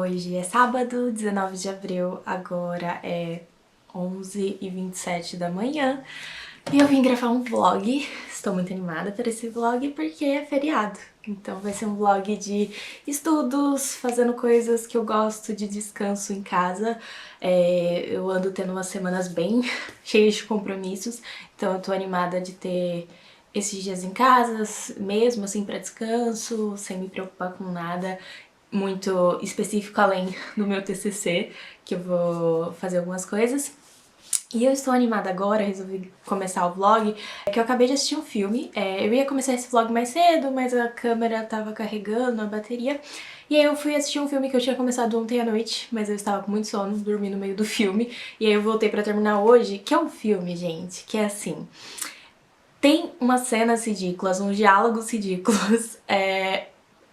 Hoje é sábado, 19 de abril, agora é 11h27 da manhã e eu vim gravar um vlog. Estou muito animada por esse vlog porque é feriado. Então vai ser um vlog de estudos, fazendo coisas que eu gosto, de descanso em casa. Eu ando tendo umas semanas bem cheias de compromissos, então eu tô animada de ter esses dias em casa, mesmo assim pra descanso, sem me preocupar com nada muito específico além do meu TCC, que eu vou fazer algumas coisas. E eu estou animada agora, resolvi começar o vlog, que eu acabei de assistir um filme. Eu ia começar esse vlog mais cedo, mas a câmera tava carregando a bateria. E aí eu fui assistir um filme que eu tinha começado ontem à noite, mas eu estava com muito sono, dormi no meio do filme. E aí eu voltei pra terminar hoje, que é um filme, gente, que é assim... Tem umas cenas ridículas, uns diálogos ridículos,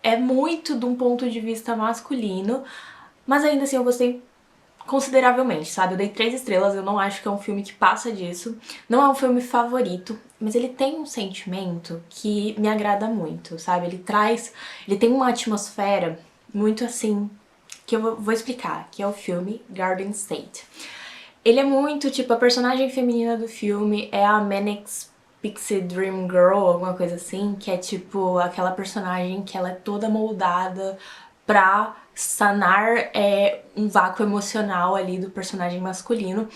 é muito de um ponto de vista masculino, mas ainda assim eu gostei consideravelmente, sabe? Eu dei 3 estrelas, eu não acho que é um filme que passa disso. Não é um filme favorito, mas ele tem um sentimento que me agrada muito, sabe? Ele tem uma atmosfera muito assim, que eu vou explicar, que é o filme Garden State. Ele é muito, tipo, a personagem feminina do filme é a Manic Pixie Dream Girl, alguma coisa assim, que é tipo aquela personagem que ela é toda moldada pra sanar um vácuo emocional ali do personagem masculino.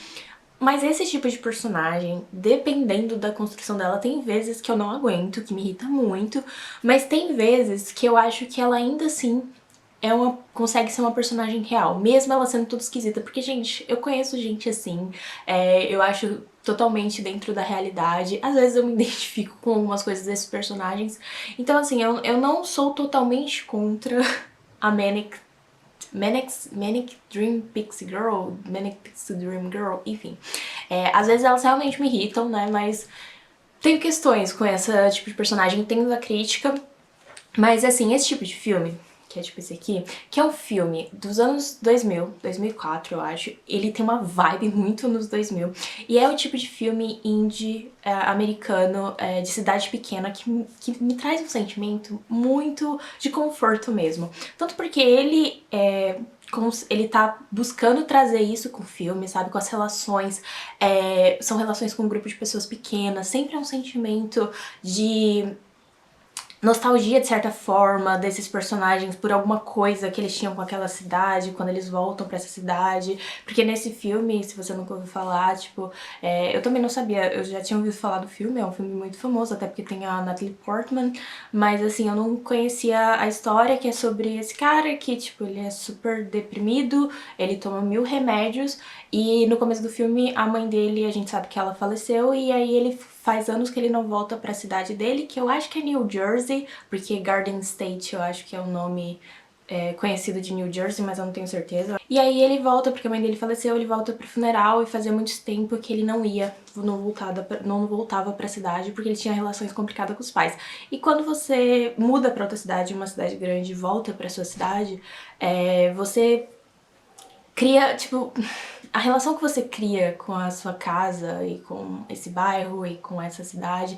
Mas esse tipo de personagem, dependendo da construção dela, tem vezes que eu não aguento, que me irrita muito, mas tem vezes que eu acho que ela ainda assim consegue ser uma personagem real, mesmo ela sendo tudo esquisita, porque, gente, eu conheço gente assim, eu acho totalmente dentro da realidade, às vezes eu me identifico com algumas coisas desses personagens, então assim, eu não sou totalmente contra a Manic Dream Pixie Girl, Manic Pixie Dream Girl, enfim. Às vezes elas realmente me irritam, né, mas tenho questões com esse tipo de personagem, entendo a crítica, mas assim, esse tipo de filme, que é tipo esse aqui, que é um filme dos anos 2000, 2004 eu acho, ele tem uma vibe muito nos 2000, e é o tipo de filme indie americano, de cidade pequena, que me traz um sentimento muito de conforto mesmo. Tanto porque ele tá buscando trazer isso com o filme, sabe, com as relações, são relações com um grupo de pessoas pequenas, sempre é um sentimento de nostalgia, de certa forma, desses personagens por alguma coisa que eles tinham com aquela cidade, quando eles voltam pra essa cidade, porque nesse filme, se você nunca ouviu falar, tipo, eu também não sabia, eu já tinha ouvido falar do filme, é um filme muito famoso, até porque tem a Natalie Portman, mas assim, eu não conhecia a história, que é sobre esse cara que, tipo, ele é super deprimido, ele toma 1000 remédios, e no começo do filme, a mãe dele, a gente sabe que ela faleceu, e aí ele faz anos que ele não volta pra cidade dele, que eu acho que é New Jersey, porque Garden State eu acho que é o nome conhecido de New Jersey, mas eu não tenho certeza. E aí ele volta, porque a mãe dele faleceu, ele volta pro funeral e fazia muito tempo que ele não voltava pra cidade, porque ele tinha relações complicadas com os pais. E quando você muda pra outra cidade, uma cidade grande, e volta pra sua cidade, você cria, tipo, a relação que você cria com a sua casa e com esse bairro e com essa cidade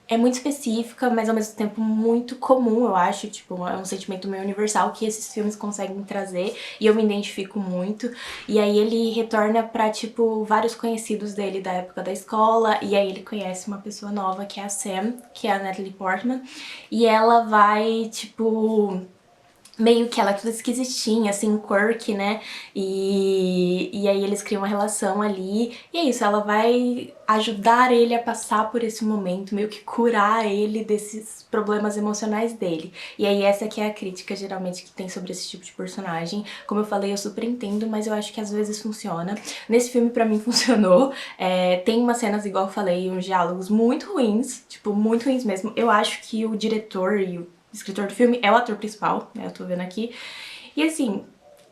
é muito específica, mas ao mesmo tempo muito comum, eu acho, tipo, é um sentimento meio universal que esses filmes conseguem trazer e eu me identifico muito. E aí ele retorna pra, tipo, vários conhecidos dele da época da escola, e aí ele conhece uma pessoa nova que é a Sam, que é a Natalie Portman, e ela vai, tipo, meio que ela é toda esquisitinha, assim, quirky, né, e aí eles criam uma relação ali, e é isso, ela vai ajudar ele a passar por esse momento, meio que curar ele desses problemas emocionais dele. E aí essa que é a crítica, geralmente, que tem sobre esse tipo de personagem. Como eu falei, eu super entendo, mas eu acho que às vezes funciona. Nesse filme, pra mim, funcionou. Tem umas cenas, igual eu falei, uns diálogos muito ruins, tipo, muito ruins mesmo. Eu acho que o diretor e o escritor do filme é o ator principal, né, eu tô vendo aqui. E assim,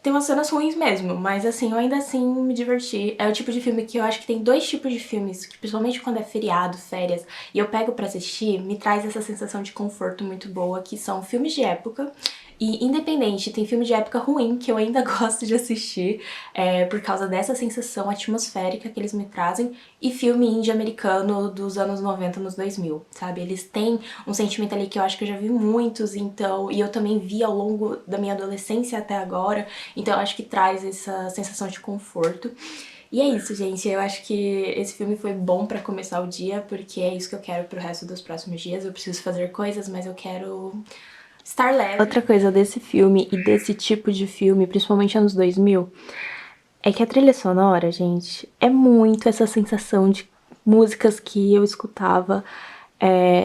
tem umas cenas ruins mesmo, mas assim, eu ainda assim me diverti. É o tipo de filme que eu acho que tem dois tipos de filmes, que principalmente quando é feriado, férias, e eu pego pra assistir, me traz essa sensação de conforto muito boa, que são filmes de época E independente, tem filme de época ruim que eu ainda gosto de assistir por causa dessa sensação atmosférica que eles me trazem, e filme indie americano dos anos 90 nos 2000, sabe? Eles têm um sentimento ali que eu acho que eu já vi muitos, então, e eu também vi ao longo da minha adolescência até agora, então eu acho que traz essa sensação de conforto. E é isso, gente. Eu acho que esse filme foi bom pra começar o dia, porque é isso que eu quero pro resto dos próximos dias. Eu preciso fazer coisas, mas eu quero estar leve. Outra coisa desse filme e desse tipo de filme, principalmente anos 2000, é que a trilha sonora, gente, é muito essa sensação de músicas que eu escutava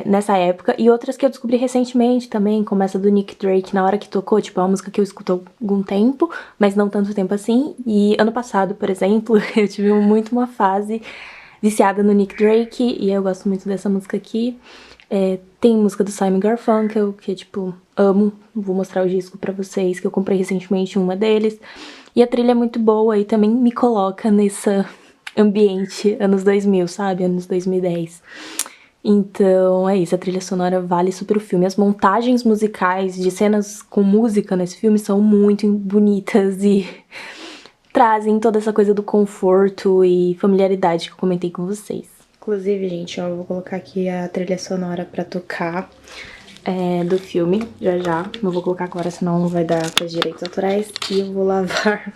nessa época, e outras que eu descobri recentemente também, como essa do Nick Drake, na hora que tocou, tipo, é uma música que eu escuto há algum tempo, mas não tanto tempo assim, e ano passado, por exemplo, eu tive muito uma fase viciada no Nick Drake, e eu gosto muito dessa música aqui. Tem música do Simon Garfunkel, que, tipo, amo, vou mostrar o disco pra vocês, que eu comprei recentemente uma deles, e a trilha é muito boa e também me coloca nesse ambiente anos 2000, sabe, anos 2010. Então é isso, a trilha sonora vale super o filme. As montagens musicais de cenas com música nesse filme são muito bonitas e trazem toda essa coisa do conforto e familiaridade que eu comentei com vocês. Inclusive, gente, eu vou colocar aqui a trilha sonora pra tocar do filme, já. Não vou colocar agora, senão não vai dar para direitos autorais. E eu vou lavar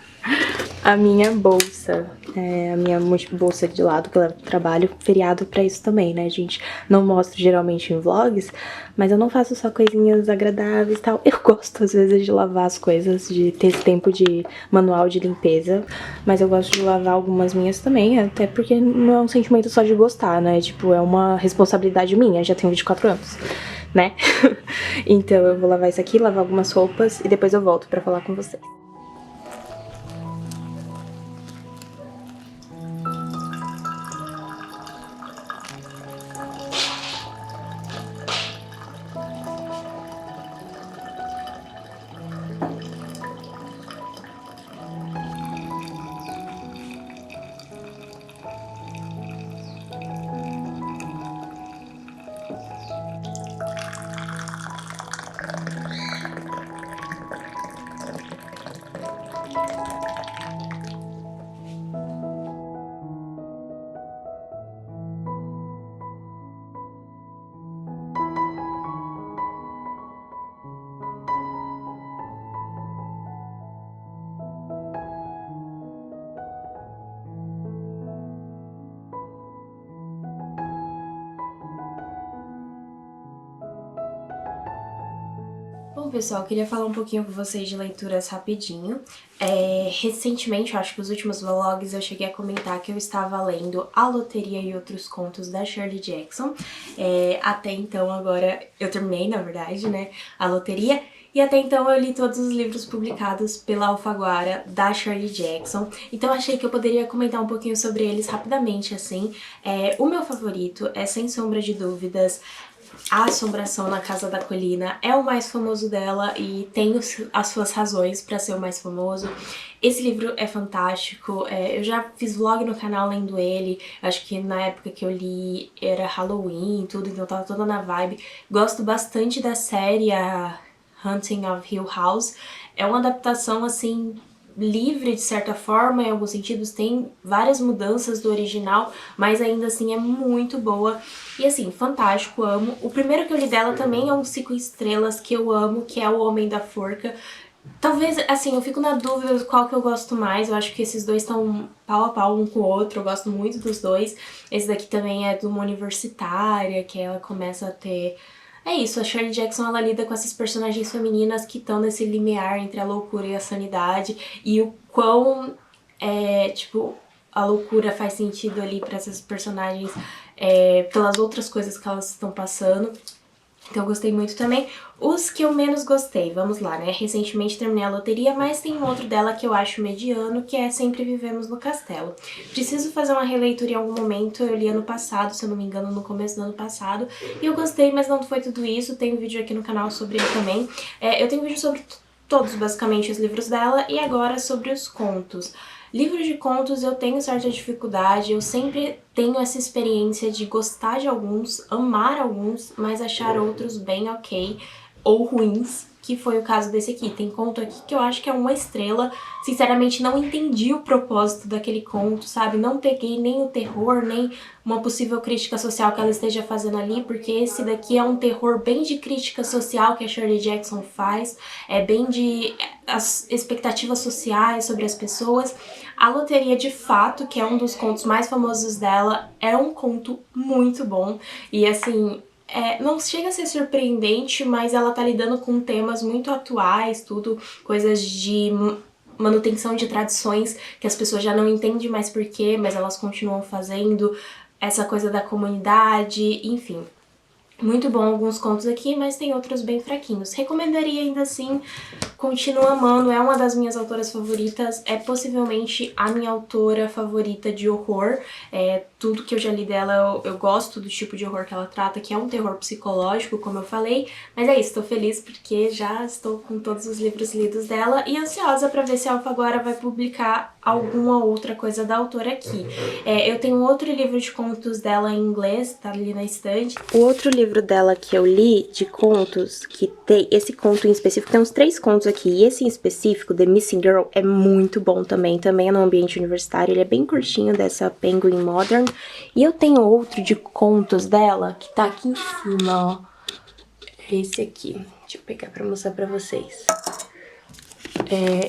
a minha bolsa, a minha bolsa de lado que eu levo pro trabalho, feriado pra isso também, né, gente? Não mostro geralmente em vlogs, mas eu não faço só coisinhas agradáveis e tal. Eu gosto, às vezes, de lavar as coisas, de ter esse tempo de manual de limpeza, mas eu gosto de lavar algumas minhas também, até porque não é um sentimento só de gostar, né? Tipo, é uma responsabilidade minha, já tenho 24 anos. Né? Então eu vou lavar isso aqui, lavar algumas roupas e depois eu volto pra falar com vocês. Bom, pessoal, eu queria falar um pouquinho com vocês de leituras rapidinho. Recentemente, eu acho que nos últimos vlogs eu cheguei a comentar que eu estava lendo A Loteria e Outros Contos da Shirley Jackson. Até então, agora eu terminei, na verdade, né, A Loteria. E até então eu li todos os livros publicados pela Alfaguara da Shirley Jackson, então achei que eu poderia comentar um pouquinho sobre eles rapidamente, assim. O meu favorito é, sem sombra de dúvidas, A Assombração na Casa da Colina. É o mais famoso dela e tem as suas razões pra ser o mais famoso. Esse livro é fantástico, eu já fiz vlog no canal lendo ele, acho que na época que eu li era Halloween e tudo, então eu tava toda na vibe. Gosto bastante da série, a Haunting of Hill House. É uma adaptação, assim, livre de certa forma, em alguns sentidos, tem várias mudanças do original, mas ainda assim é muito boa. E assim, fantástico, amo. O primeiro que eu li dela também é um 5 estrelas que eu amo, que é O Homem da Forca. Talvez, assim, eu fico na dúvida de qual que eu gosto mais, eu acho que esses dois estão pau a pau um com o outro, eu gosto muito dos dois. Esse daqui também é de uma universitária, que ela começa a ter... É isso, a Shirley Jackson, ela lida com essas personagens femininas que estão nesse limiar entre a loucura e a sanidade, e o quão, tipo, a loucura faz sentido ali pra essas personagens pelas outras coisas que elas estão passando. Então eu gostei muito também. Os que eu menos gostei, vamos lá, né? Recentemente terminei A Loteria, mas tem um outro dela que eu acho mediano, que é Sempre Vivemos no Castelo. Preciso fazer uma releitura em algum momento, eu li ano passado, se eu não me engano, no começo do ano passado, e eu gostei, mas não foi tudo isso. Tem um vídeo aqui no canal sobre ele também. Eu tenho vídeo sobre todos, basicamente, os livros dela, e agora sobre os contos. Livros de contos eu tenho certa dificuldade, eu sempre tenho essa experiência de gostar de alguns, amar alguns, mas achar outros bem ok. ou ruins, que foi o caso desse aqui. Tem conto aqui que eu acho que é uma estrela. Sinceramente, não entendi o propósito daquele conto, sabe? Não peguei nem o terror, nem uma possível crítica social que ela esteja fazendo ali, porque esse daqui é um terror bem de crítica social que a Shirley Jackson faz, é bem de as expectativas sociais sobre as pessoas. A Loteria de Fato, que é um dos contos mais famosos dela, é um conto muito bom. E assim, não chega a ser surpreendente, mas ela tá lidando com temas muito atuais, tudo, coisas de manutenção de tradições que as pessoas já não entendem mais porquê, mas elas continuam fazendo, essa coisa da comunidade, enfim. Muito bom alguns contos aqui, mas tem outros bem fraquinhos. Recomendaria ainda assim, continuo amando, é uma das minhas autoras favoritas, é possivelmente a minha autora favorita de horror. Tudo que eu já li dela, eu gosto do tipo de horror que ela trata, que é um terror psicológico, como eu falei. Mas é isso, tô feliz porque já estou com todos os livros lidos dela e ansiosa pra ver se a Alfaguara vai publicar alguma outra coisa da autora aqui. Eu tenho outro livro de contos dela em inglês, tá ali na estante. O outro livro dela que eu li de contos, que tem esse conto em específico, tem uns 3 contos aqui, e esse em específico, The Missing Girl, é muito bom também é no ambiente universitário, ele é bem curtinho, dessa Penguin Modern. E eu tenho outro de contos dela, que tá aqui em cima, ó. Esse aqui, deixa eu pegar pra mostrar pra vocês.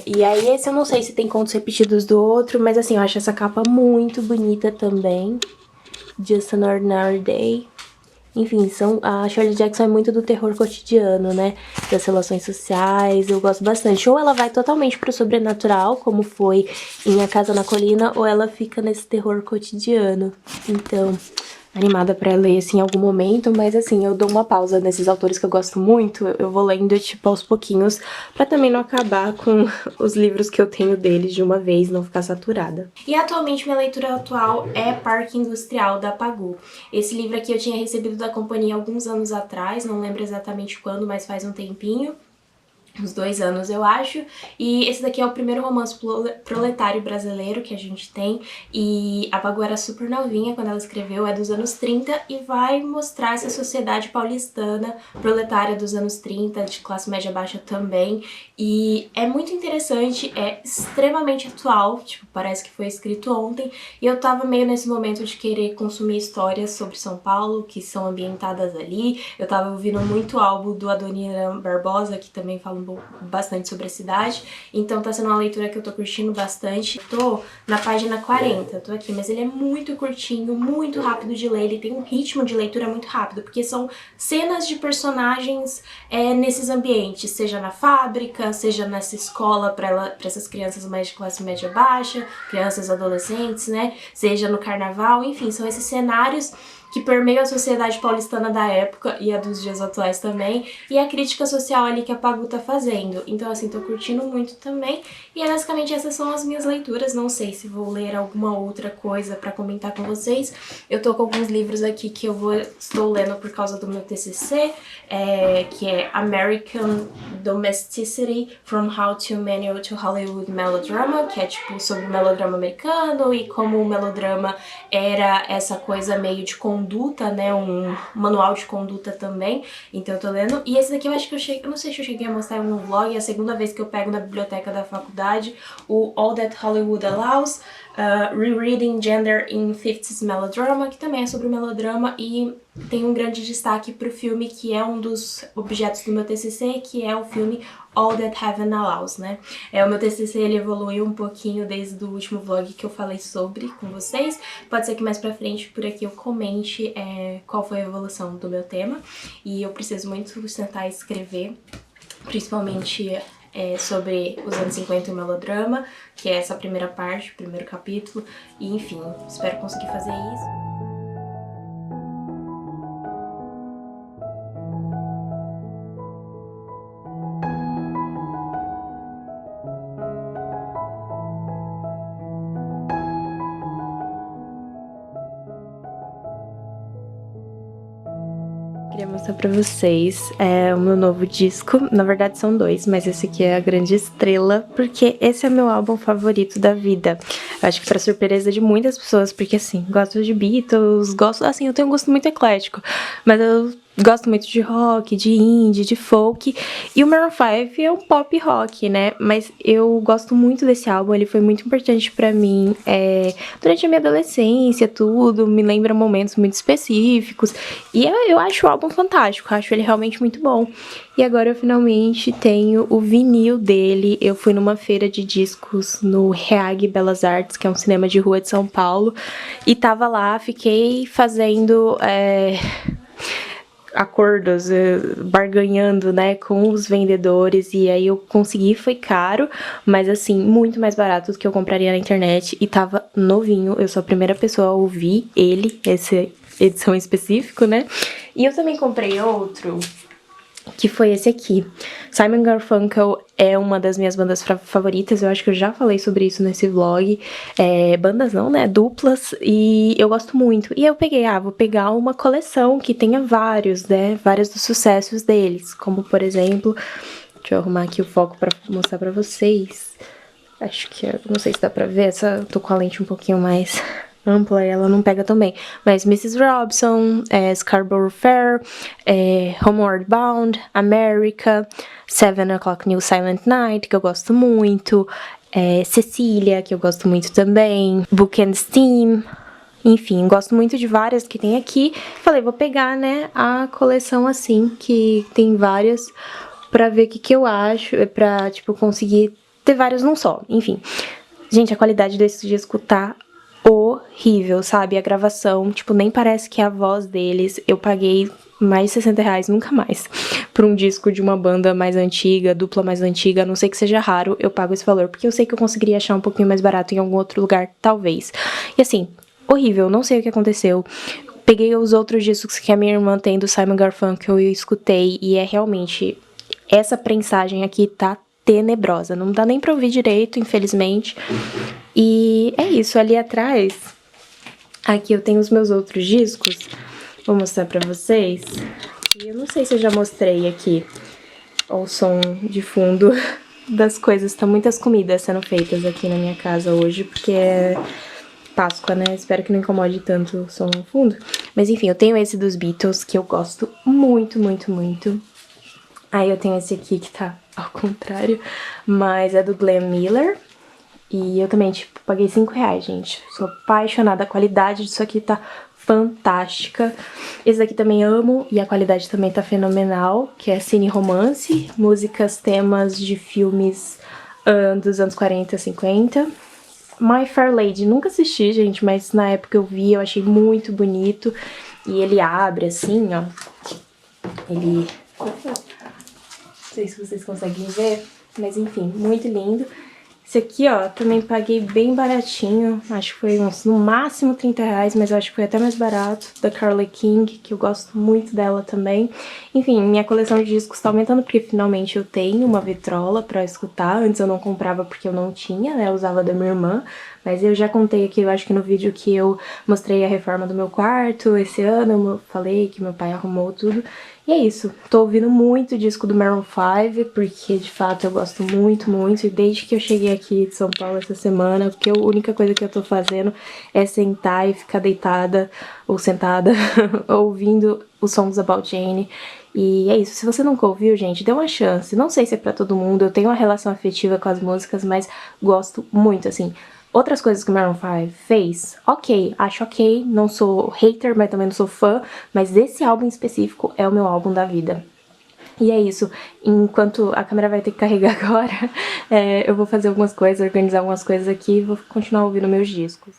E aí esse eu não sei se tem contos repetidos do outro, mas assim, eu acho essa capa muito bonita também. Just an Ordinary Day. Enfim, a Shirley Jackson é muito do terror cotidiano, né? Das relações sociais, eu gosto bastante. Ou ela vai totalmente pro sobrenatural, como foi em A Casa na Colina, ou ela fica nesse terror cotidiano. Então, animada pra ler, assim, em algum momento, mas assim, eu dou uma pausa nesses autores que eu gosto muito, eu vou lendo, tipo, aos pouquinhos, pra também não acabar com os livros que eu tenho deles de uma vez, não ficar saturada. E atualmente, minha leitura atual é Parque Industrial, da Pagu. Esse livro aqui eu tinha recebido da companhia alguns anos atrás, não lembro exatamente quando, mas faz um tempinho. Uns 2 anos, eu acho. E esse daqui é o primeiro romance proletário brasileiro que a gente tem. E a Pagu era super novinha quando ela escreveu, é dos anos 30, e vai mostrar essa sociedade paulistana, proletária dos anos 30, de classe média baixa também. E é muito interessante, é extremamente atual, tipo, parece que foi escrito ontem. E eu tava meio nesse momento de querer consumir histórias sobre São Paulo, que são ambientadas ali. Eu tava ouvindo muito álbum do Adoniran Barbosa, que também fala bastante sobre a cidade, então tá sendo uma leitura que eu tô curtindo bastante. Tô na página 40, tô aqui, mas ele é muito curtinho, muito rápido de ler, ele tem um ritmo de leitura muito rápido, porque são cenas de personagens nesses ambientes, seja na fábrica, seja nessa escola pra essas crianças mais de classe média baixa, crianças adolescentes, né, seja no carnaval, enfim, são esses cenários que permeiam a sociedade paulistana da época e a dos dias atuais também, e a crítica social ali que a Pagu tá fazendo. Então, assim, tô curtindo muito também, e basicamente essas são as minhas leituras. Não sei se vou ler alguma outra coisa pra comentar com vocês. Eu tô com alguns livros aqui que estou lendo por causa do meu TCC, que é American Domesticity, From How to Manual to Hollywood Melodrama, que é tipo sobre o melodrama americano e como o melodrama era essa coisa meio de conduta, né, um manual de conduta também, então eu tô lendo. E esse daqui eu acho que eu não sei se eu cheguei a mostrar em um vlog, é a segunda vez que eu pego na biblioteca da faculdade, o All That Hollywood Allows, Rereading Gender in 50s Melodrama, que também é sobre melodrama e tem um grande destaque pro filme que é um dos objetos do meu TCC, que é o filme All That Heaven Allows, né? O meu TCC ele evoluiu um pouquinho desde o último vlog que eu falei sobre com vocês. Pode ser que mais pra frente por aqui eu comente qual foi a evolução do meu tema. E eu preciso muito tentar escrever, principalmente sobre os anos 50 e o melodrama, que é essa primeira parte, o primeiro capítulo. E enfim, espero conseguir fazer isso. Queria mostrar pra vocês o meu novo disco. Na verdade são 2, mas esse aqui é a grande estrela, porque esse é meu álbum favorito da vida. Eu acho que pra surpresa de muitas pessoas, porque assim, gosto de Beatles, assim, eu tenho um gosto muito eclético, mas eu gosto muito de rock, de indie, de folk, e o Maroon 5 é um pop rock, né? Mas eu gosto muito desse álbum, ele foi muito importante pra mim durante a minha adolescência, tudo, me lembra momentos muito específicos, e eu acho o álbum fantástico, acho ele realmente muito bom. E agora eu finalmente tenho o vinil dele. Eu fui numa feira de discos no Reag Belas Artes, que é um cinema de rua de São Paulo, e tava lá, fiquei fazendo acordos, barganhando, né, com os vendedores, e aí eu consegui, foi caro, mas assim, muito mais barato do que eu compraria na internet, e tava novinho. Eu sou a primeira pessoa a ouvir ele, essa edição em específico, né, e eu também comprei outro, que foi esse aqui. Simon & Garfunkel é uma das minhas bandas favoritas, eu acho que eu já falei sobre isso nesse vlog. Bandas não, né, duplas, e eu gosto muito. E eu peguei, vou pegar uma coleção que tenha vários, né, vários dos sucessos deles, como por exemplo, deixa eu arrumar aqui o foco pra mostrar pra vocês. Acho que, não sei se dá pra ver, tô com a lente um pouquinho mais ampla e ela não pega tão bem. Mas Mrs. Robson, Scarborough Fair, Homeward Bound, America, 7 O'Clock New Silent Night, que eu gosto muito, Cecília, que eu gosto muito também, Book and Steam, enfim, gosto muito de várias que tem aqui. Falei, vou pegar, né, a coleção assim, que tem várias, pra ver o que eu acho, pra, tipo, conseguir ter vários num só, enfim. Gente, a qualidade desse disco tá horrível, sabe? A gravação, tipo, nem parece que é a voz deles. Eu paguei mais de 60 reais, nunca mais, por um disco de uma banda mais antiga, dupla mais antiga, a não sei que seja raro, eu pago esse valor, porque eu sei que eu conseguiria achar um pouquinho mais barato em algum outro lugar, talvez. E assim, horrível, não sei o que aconteceu. Peguei os outros discos que a minha irmã tem do Simon & Garfunkel e eu escutei, e é realmente, essa prensagem aqui tá tenebrosa, não dá nem pra ouvir direito, infelizmente. E é isso, ali atrás, aqui eu tenho os meus outros discos, vou mostrar pra vocês. E eu não sei se eu já mostrei aqui, o som de fundo das coisas, tá muitas comidas sendo feitas aqui na minha casa hoje, porque é Páscoa, né? Espero que não incomode tanto o som no fundo. Mas enfim, eu tenho esse dos Beatles, que eu gosto muito, muito, muito. Aí eu tenho esse aqui que tá ao contrário, mas é do Glenn Miller. E eu também, tipo, paguei 5 reais, gente. Sou apaixonada, a qualidade disso aqui tá fantástica. Esse daqui também amo e a qualidade também tá fenomenal, que é Cine Romance, músicas, temas de filmes dos anos 40, 50. My Fair Lady, nunca assisti, gente, mas na época eu vi, eu achei muito bonito. E ele abre assim, ó. Ele... não sei se vocês conseguem ver, mas enfim, muito lindo. Esse aqui, ó, também paguei bem baratinho, acho que foi no máximo 30 reais, mas eu acho que foi até mais barato, da Carole King, que eu gosto muito dela também. Enfim, minha coleção de discos tá aumentando porque finalmente eu tenho uma vitrola pra escutar. Antes eu não comprava porque eu não tinha, né, eu usava da minha irmã, mas eu já contei aqui, eu acho que no vídeo que eu mostrei a reforma do meu quarto esse ano, eu falei que meu pai arrumou tudo. E é isso, tô ouvindo muito o disco do Maroon 5, porque de fato eu gosto muito, muito, e desde que eu cheguei aqui de São Paulo essa semana, porque a única coisa que eu tô fazendo é sentar e ficar deitada ou sentada, ouvindo os Songs About Jane. E é isso, se você nunca ouviu, gente, dê uma chance. Não sei se é pra todo mundo, eu tenho uma relação afetiva com as músicas, mas gosto muito, assim. Outras coisas que o Maroon 5 fez, ok, acho ok, não sou hater, mas também não sou fã, mas esse álbum em específico é o meu álbum da vida. E é isso, enquanto a câmera vai ter que carregar agora, eu vou fazer algumas coisas, organizar algumas coisas aqui e vou continuar ouvindo meus discos.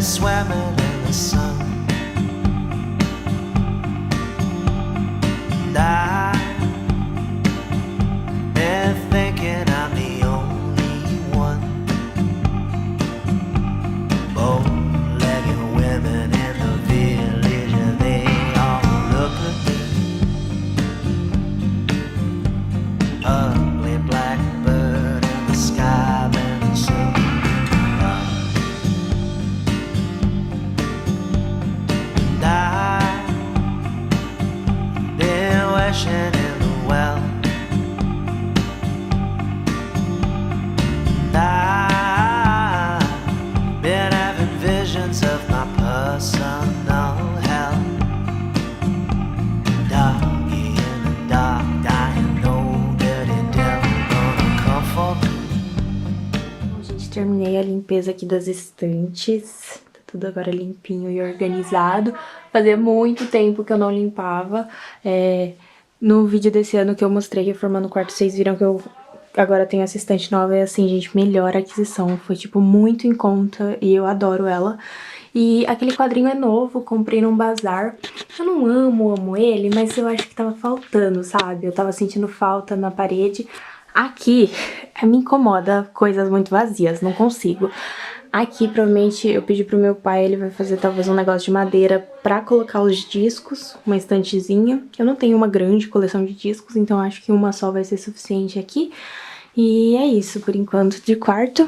Swimming in the sun, and I'm thinking I'm the only one. Bow-legged women in the village, they all look at me terminei a limpeza aqui das estantes. Tá tudo agora limpinho e organizado. Fazia muito tempo que eu não limpava. No vídeo desse ano que eu mostrei reformando o quarto, vocês viram que eu agora tenho assistente nova. E assim, gente, melhor aquisição. Foi, tipo, muito em conta e eu adoro ela. E aquele quadrinho é novo, comprei num bazar. Eu não amo ele, mas eu acho que tava faltando, sabe? Eu tava sentindo falta na parede. Aqui, me incomoda coisas muito vazias, não consigo. Aqui, provavelmente, eu pedi pro meu pai, ele vai fazer talvez um negócio de madeira pra colocar os discos, uma estantezinha. Eu não tenho uma grande coleção de discos, então acho que uma só vai ser suficiente aqui. E é isso, por enquanto, de quarto.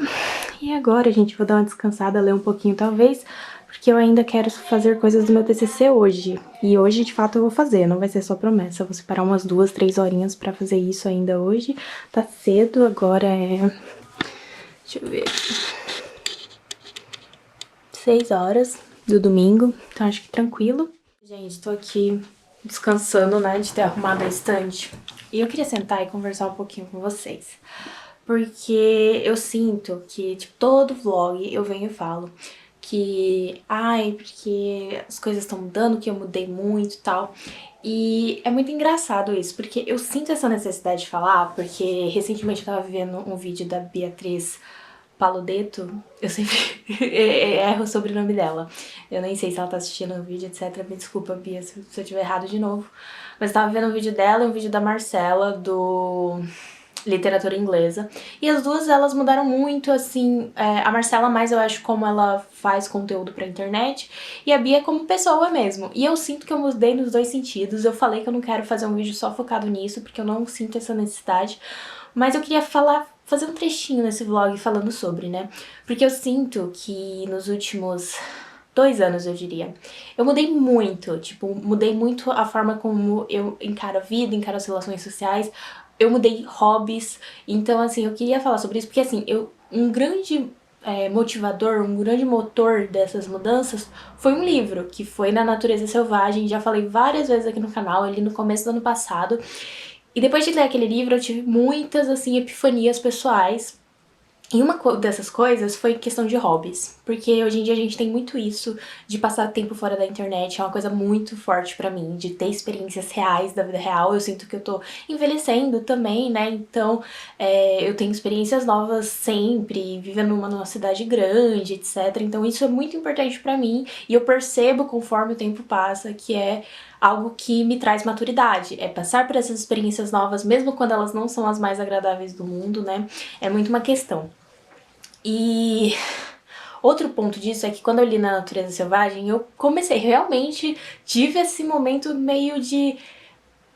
E agora, gente, vou dar uma descansada, ler um pouquinho talvez, porque eu ainda quero fazer coisas do meu TCC hoje. E hoje, de fato, eu vou fazer, não vai ser só promessa. Eu vou separar umas 2, 3 horinhas pra fazer isso ainda hoje. Tá cedo, agora é... Deixa eu ver... 6 horas do domingo, então acho que tranquilo. Gente, tô aqui descansando, né, de ter arrumado a estante. E eu queria sentar e conversar um pouquinho com vocês. Porque eu sinto que, tipo, todo vlog eu venho e falo que, porque as coisas estão mudando, que eu mudei muito e tal. E é muito engraçado isso, porque eu sinto essa necessidade de falar, porque recentemente eu tava vendo um vídeo da Beatriz Paludetto, eu sempre erro o sobrenome dela. Eu nem sei se ela tá assistindo o vídeo, etc. Me desculpa, Bia, se eu tiver errado de novo. Mas eu tava vendo um vídeo dela e um vídeo da Marcela, do literatura inglesa. E as duas, elas mudaram muito, assim, a Marcela mais, eu acho, como ela faz conteúdo pra internet, e a Bia como pessoa mesmo. E eu sinto que eu mudei nos dois sentidos. Eu falei que eu não quero fazer um vídeo só focado nisso, porque eu não sinto essa necessidade. Mas eu queria fazer um trechinho nesse vlog falando sobre, né? Porque eu sinto que nos últimos 2 anos, eu diria, eu mudei muito, tipo, mudei muito a forma como eu encaro a vida, encaro as relações sociais, eu mudei hobbies. Então, assim, eu queria falar sobre isso porque, assim, um grande motivador, um grande motor dessas mudanças foi um livro, que foi Na Natureza Selvagem. Já falei várias vezes aqui no canal, ali no começo do ano passado. E depois de ler aquele livro, eu tive muitas, assim, epifanias pessoais. E uma dessas coisas foi questão de hobbies, porque hoje em dia a gente tem muito isso de passar tempo fora da internet, é uma coisa muito forte pra mim, de ter experiências reais da vida real. Eu sinto que eu tô envelhecendo também, né, então eu tenho experiências novas sempre, vivendo numa cidade grande, etc. Então isso é muito importante pra mim, e eu percebo conforme o tempo passa que é algo que me traz maturidade, é passar por essas experiências novas, mesmo quando elas não são as mais agradáveis do mundo, né, é muito uma questão. E outro ponto disso é que quando eu li Na Natureza Selvagem, eu realmente tive esse momento meio de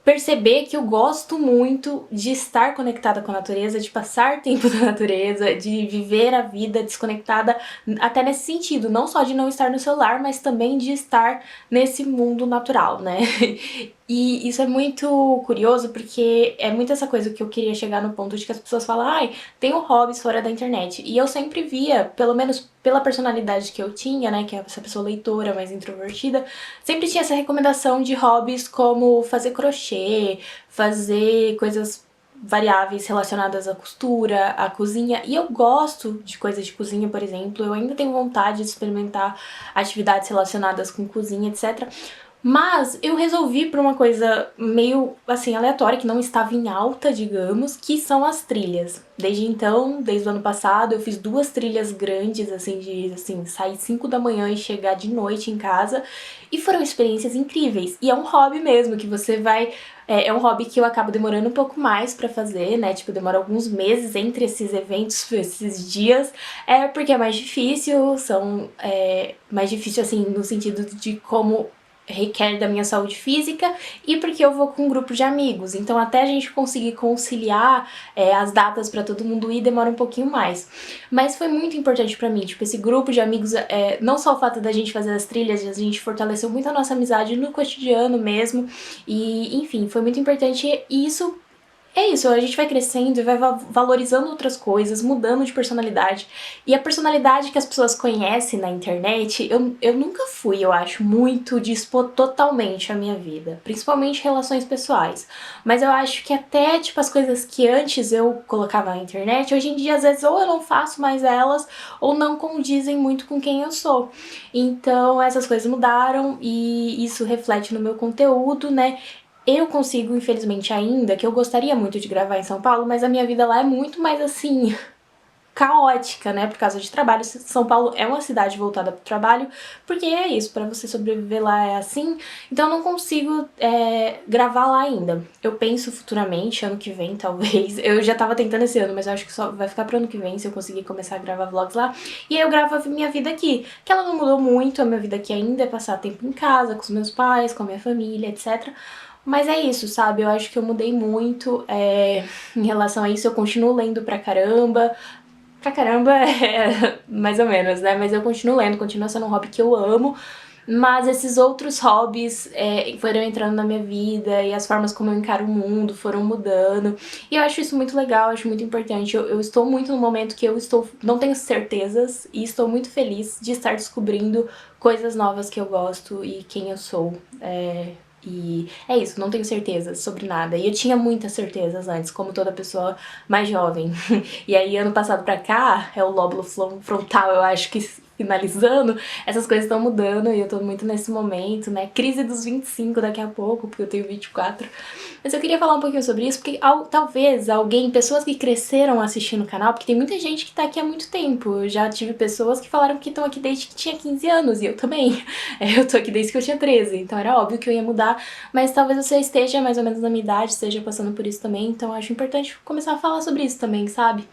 perceber que eu gosto muito de estar conectada com a natureza, de passar tempo na natureza, de viver a vida desconectada, até nesse sentido, não só de não estar no celular, mas também de estar nesse mundo natural, né? E isso é muito curioso, porque é muito essa coisa que eu queria chegar no ponto de que as pessoas falam, tenho hobbies fora da internet. E eu sempre via, pelo menos pela personalidade que eu tinha, né, que é essa pessoa leitora, mais introvertida, sempre tinha essa recomendação de hobbies como fazer crochê, fazer coisas variáveis relacionadas à costura, à cozinha. E eu gosto de coisas de cozinha, por exemplo, eu ainda tenho vontade de experimentar atividades relacionadas com cozinha, etc. Mas eu resolvi por uma coisa meio, assim, aleatória, que não estava em alta, digamos, que são as trilhas. Desde então, desde o ano passado, eu fiz 2 trilhas grandes, assim, de sair 5 da manhã e chegar de noite em casa. E foram experiências incríveis. E é um hobby mesmo, que você vai... É um hobby que eu acabo demorando um pouco mais pra fazer, né? Tipo, demora alguns meses entre esses eventos, esses dias. Porque é mais difícil, mais difícil, assim, no sentido de como requer da minha saúde física, e porque eu vou com um grupo de amigos, então até a gente conseguir conciliar as datas pra todo mundo ir demora um pouquinho mais. Mas foi muito importante pra mim, tipo, esse grupo de amigos, não só o fato da gente fazer as trilhas, a gente fortaleceu muito a nossa amizade no cotidiano mesmo, e enfim, foi muito importante. E isso É isso, a gente vai crescendo e vai valorizando outras coisas, mudando de personalidade. E a personalidade que as pessoas conhecem na internet, eu nunca fui, eu acho, muito de expor totalmente a minha vida. Principalmente relações pessoais. Mas eu acho que até, tipo, as coisas que antes eu colocava na internet, hoje em dia, às vezes, ou eu não faço mais elas, ou não condizem muito com quem eu sou. Então, essas coisas mudaram e isso reflete no meu conteúdo, né? Eu consigo, infelizmente ainda, que eu gostaria muito de gravar em São Paulo, mas a minha vida lá é muito mais assim, caótica, né, por causa de trabalho. São Paulo é uma cidade voltada para o trabalho, porque é isso, para você sobreviver lá é assim, então eu não consigo gravar lá ainda. Eu penso futuramente, ano que vem talvez, eu já tava tentando esse ano, mas eu acho que só vai ficar pro ano que vem se eu conseguir começar a gravar vlogs lá, e aí eu gravo a minha vida aqui, que ela não mudou muito, a minha vida aqui ainda é passar tempo em casa, com os meus pais, com a minha família, etc. Mas é isso, sabe? Eu acho que eu mudei muito em relação a isso. Eu continuo lendo pra caramba. Pra caramba é mais ou menos, né? Mas eu continuo lendo, continua sendo um hobby que eu amo. Mas esses outros hobbies foram entrando na minha vida e as formas como eu encaro o mundo foram mudando. E eu acho isso muito legal, acho muito importante. Eu estou muito no momento que não tenho certezas e estou muito feliz de estar descobrindo coisas novas que eu gosto e quem eu sou. E é isso, não tenho certezas sobre nada. E eu tinha muitas certezas antes, como toda pessoa mais jovem. E aí, ano passado pra cá, é o lóbulo frontal, eu acho que finalizando, essas coisas estão mudando e eu tô muito nesse momento, né? Crise dos 25 daqui a pouco, porque eu tenho 24. Mas eu queria falar um pouquinho sobre isso, porque talvez pessoas que cresceram assistindo o canal, porque tem muita gente que tá aqui há muito tempo. Eu já tive pessoas que falaram que estão aqui desde que tinha 15 anos, e eu também. Eu tô aqui desde que eu tinha 13, então era óbvio que eu ia mudar, mas talvez você esteja mais ou menos na minha idade, esteja passando por isso também, então acho importante começar a falar sobre isso também, sabe?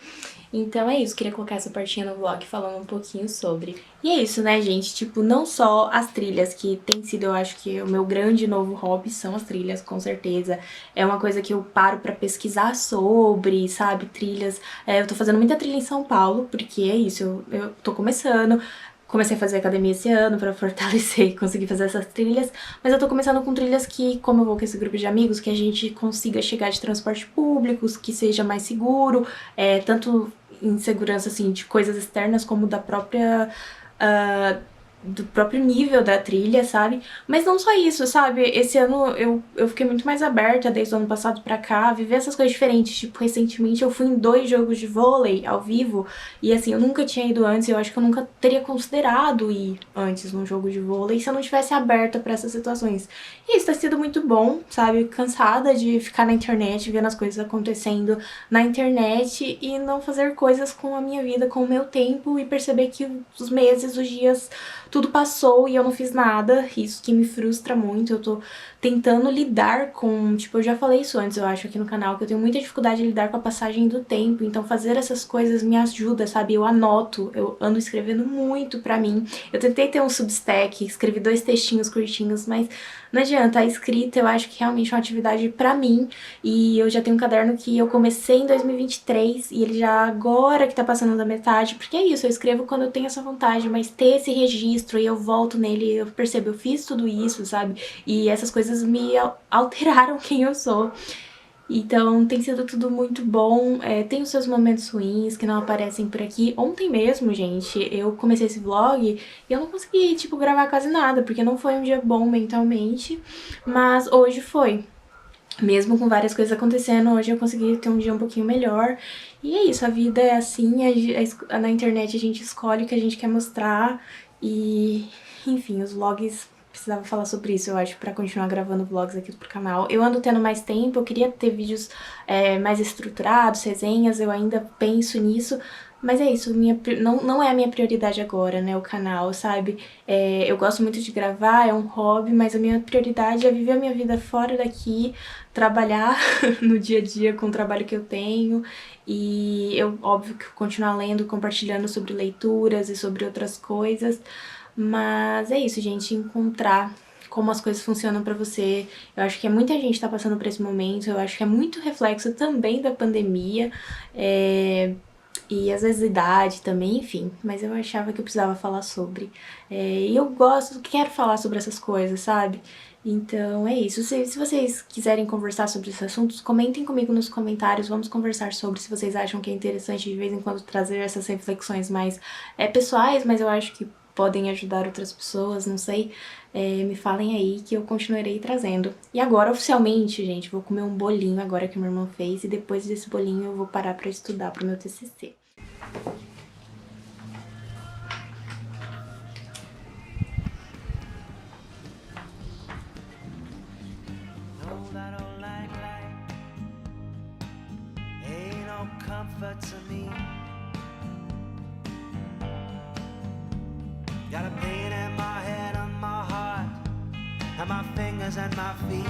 Então é isso, queria colocar essa partinha no vlog falando um pouquinho sobre. E é isso, né, gente? Tipo, não só as trilhas, que tem sido, eu acho que o meu grande novo hobby são as trilhas, com certeza. É uma coisa que eu paro pra pesquisar sobre, sabe? Trilhas. Eu tô fazendo muita trilha em São Paulo, porque é isso, eu tô começando. Comecei a fazer academia esse ano pra fortalecer e conseguir fazer essas trilhas, mas eu tô começando com trilhas que, como eu vou com esse grupo de amigos, que a gente consiga chegar de transporte públicos, que seja mais seguro, tanto em segurança, assim, de coisas externas como da própria... do próprio nível da trilha, sabe? Mas não só isso, sabe? Esse ano eu fiquei muito mais aberta desde o ano passado pra cá, a viver essas coisas diferentes. Tipo, recentemente eu fui em 2 jogos de vôlei ao vivo e assim, eu nunca tinha ido antes, eu acho que eu nunca teria considerado ir antes num jogo de vôlei se eu não tivesse aberta pra essas situações. E isso tá sido muito bom, sabe? Cansada de ficar na internet, vendo as coisas acontecendo na internet e não fazer coisas com a minha vida, com o meu tempo e perceber que os meses, os dias, tudo passou e eu não fiz nada, isso que me frustra muito. Eu tô tentando lidar com, tipo, eu já falei isso antes, eu acho, aqui no canal, que eu tenho muita dificuldade de lidar com a passagem do tempo, então fazer essas coisas me ajuda, sabe? Eu anoto, eu ando escrevendo muito pra mim. Eu tentei ter um Substack, escrevi 2 textinhos curtinhos, mas não adianta, a escrita eu acho que realmente é uma atividade pra mim, e eu já tenho um caderno que eu comecei em 2023 e ele já agora que tá passando da metade, porque é isso, eu escrevo quando eu tenho essa vontade, mas ter esse registro e eu volto nele, eu percebo, eu fiz tudo isso, sabe? E essas coisas me alteraram quem eu sou. Então tem sido tudo muito bom, tem os seus momentos ruins que não aparecem por aqui. Ontem mesmo, gente, eu comecei esse vlog e eu não consegui, tipo, gravar quase nada, porque não foi um dia bom mentalmente, mas hoje foi. Mesmo com várias coisas acontecendo, hoje eu consegui ter um dia um pouquinho melhor. E é isso, a vida é assim, na internet a gente escolhe o que a gente quer mostrar e, enfim, os vlogs, precisava falar sobre isso, eu acho, pra continuar gravando vlogs aqui pro canal. Eu ando tendo mais tempo, eu queria ter vídeos mais estruturados, resenhas, eu ainda penso nisso, mas é isso, não é a minha prioridade agora, né, o canal, sabe? Eu gosto muito de gravar, é um hobby, mas a minha prioridade é viver a minha vida fora daqui, trabalhar no dia a dia com o trabalho que eu tenho e eu, óbvio, que continuar lendo, compartilhando sobre leituras e sobre outras coisas, mas é isso, gente, encontrar como as coisas funcionam pra você. Eu acho que muita gente tá passando por esse momento, eu acho que é muito reflexo também da pandemia, e às vezes idade também, enfim, mas eu achava que eu precisava falar sobre. E eu quero falar sobre essas coisas, sabe? Então é isso. Se vocês quiserem conversar sobre esses assuntos, comentem comigo nos comentários, vamos conversar sobre se vocês acham que é interessante de vez em quando trazer essas reflexões mais pessoais, mas eu acho que podem ajudar outras pessoas, não sei. Me falem aí que eu continuarei trazendo. E agora, oficialmente, gente, vou comer um bolinho agora que minha irmã fez e depois desse bolinho eu vou parar pra estudar pro meu TCC. No, that old light ain't no comfort to me. Got a pain in my head and my heart, and my fingers and my feet.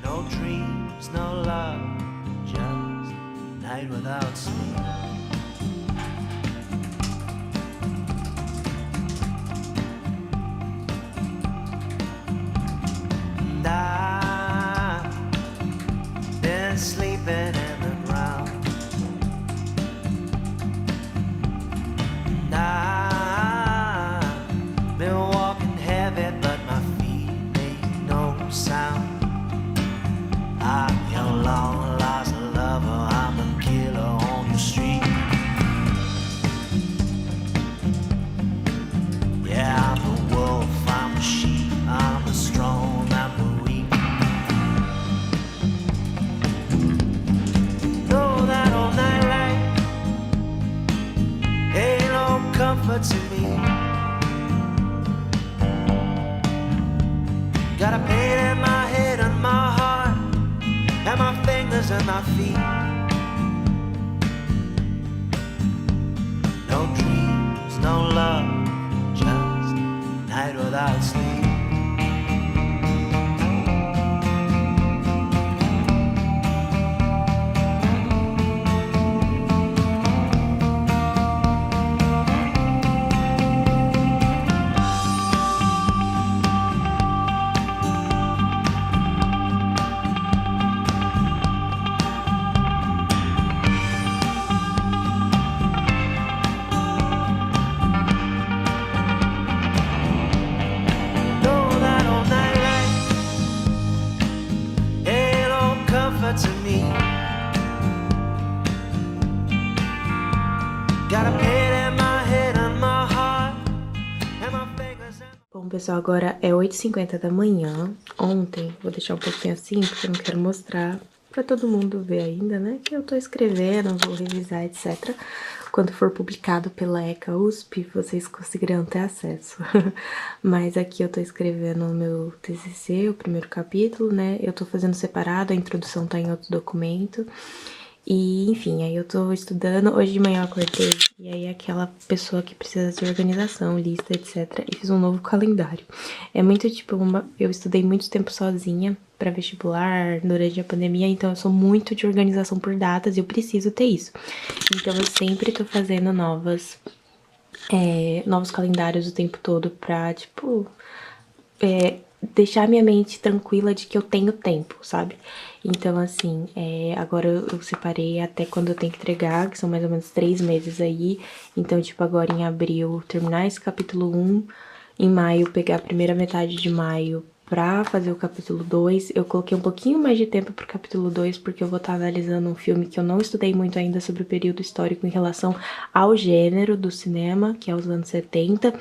No dreams, no love, just night without sleep. And I've been sleeping in the ground. And I've been walking heavy, but my feet make no sound. I'm your long lost lover, I'm a killer on your street. Yeah, I'm a wolf, I'm a sheep, I'm a strong, I'm a weak. No, that all night light ain't no comfort to me. Got a pain in my head and my heart, and my fingers and my feet. No dreams, no love, just night without sleep. No, that all night light ain't no comfort to me. Got a pain in my head and my heart, and my fingers and Bom, pessoal, agora é 8h50 da manhã. Ontem, vou deixar um pouquinho assim, porque eu não quero mostrar pra todo mundo ver ainda, né? Que eu tô escrevendo, vou revisar, etc. Quando for publicado pela ECA USP, vocês conseguirão ter acesso. Mas aqui eu tô escrevendo o meu TCC, o primeiro capítulo, né? Eu tô fazendo separado, a introdução tá em outro documento. E, enfim, aí eu tô estudando. Hoje de manhã eu acordei e aí aquela pessoa que precisa de organização, lista, etc. E fiz um novo calendário. É muito, tipo, eu estudei muito tempo sozinha pra vestibular durante a pandemia, então eu sou muito de organização por datas e eu preciso ter isso. Então eu sempre tô fazendo novos calendários o tempo todo pra, tipo, deixar minha mente tranquila de que eu tenho tempo, sabe? Então, assim, agora eu separei até quando eu tenho que entregar, que são mais ou menos 3 meses aí. Então, tipo, agora em abril, terminar esse capítulo 1, em maio, pegar a primeira metade de maio pra fazer o capítulo 2. Eu coloquei um pouquinho mais de tempo pro capítulo 2, porque eu vou estar analisando um filme que eu não estudei muito ainda sobre o período histórico em relação ao gênero do cinema, que é os anos 70.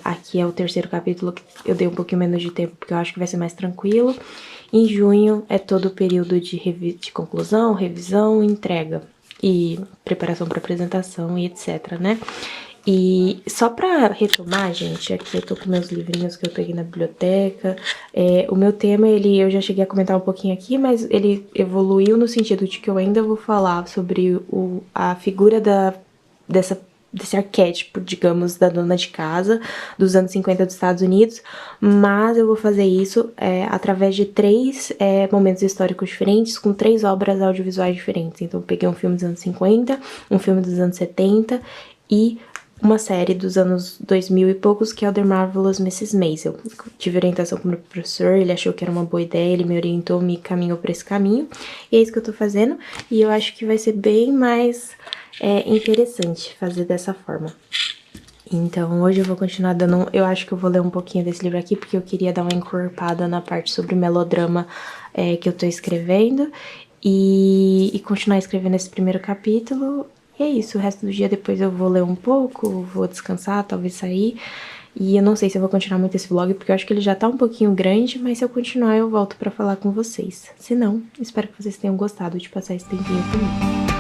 Aqui é o terceiro capítulo, que eu dei um pouquinho menos de tempo, porque eu acho que vai ser mais tranquilo. Em junho é todo o período de conclusão, revisão, entrega e preparação para apresentação e etc, né? E só pra retomar, gente, aqui eu tô com meus livrinhos que eu peguei na biblioteca. O meu tema, eu já cheguei a comentar um pouquinho aqui, mas ele evoluiu no sentido de que eu ainda vou falar sobre a figura desse arquétipo, digamos, da dona de casa dos anos 50 dos Estados Unidos, mas eu vou fazer isso através de 3 momentos históricos diferentes, com 3 obras audiovisuais diferentes. Então eu peguei um filme dos anos 50, um filme dos anos 70 e uma série dos anos 2000 e poucos, que é o The Marvelous Mrs. Maisel. Tive orientação com o meu professor, ele achou que era uma boa ideia, ele me orientou, me caminhou pra esse caminho, e é isso que eu tô fazendo, e eu acho que vai ser bem mais interessante fazer dessa forma. Então hoje eu vou continuar dando... Eu acho que eu vou ler um pouquinho desse livro aqui, porque eu queria dar uma encorpada na parte sobre melodrama que eu tô escrevendo. E continuar escrevendo esse primeiro capítulo. E é isso, o resto do dia depois eu vou ler um pouco, vou descansar, talvez sair. E eu não sei se eu vou continuar muito esse vlog, porque eu acho que ele já tá um pouquinho grande, mas se eu continuar eu volto pra falar com vocês. Se não, espero que vocês tenham gostado de passar esse tempinho comigo.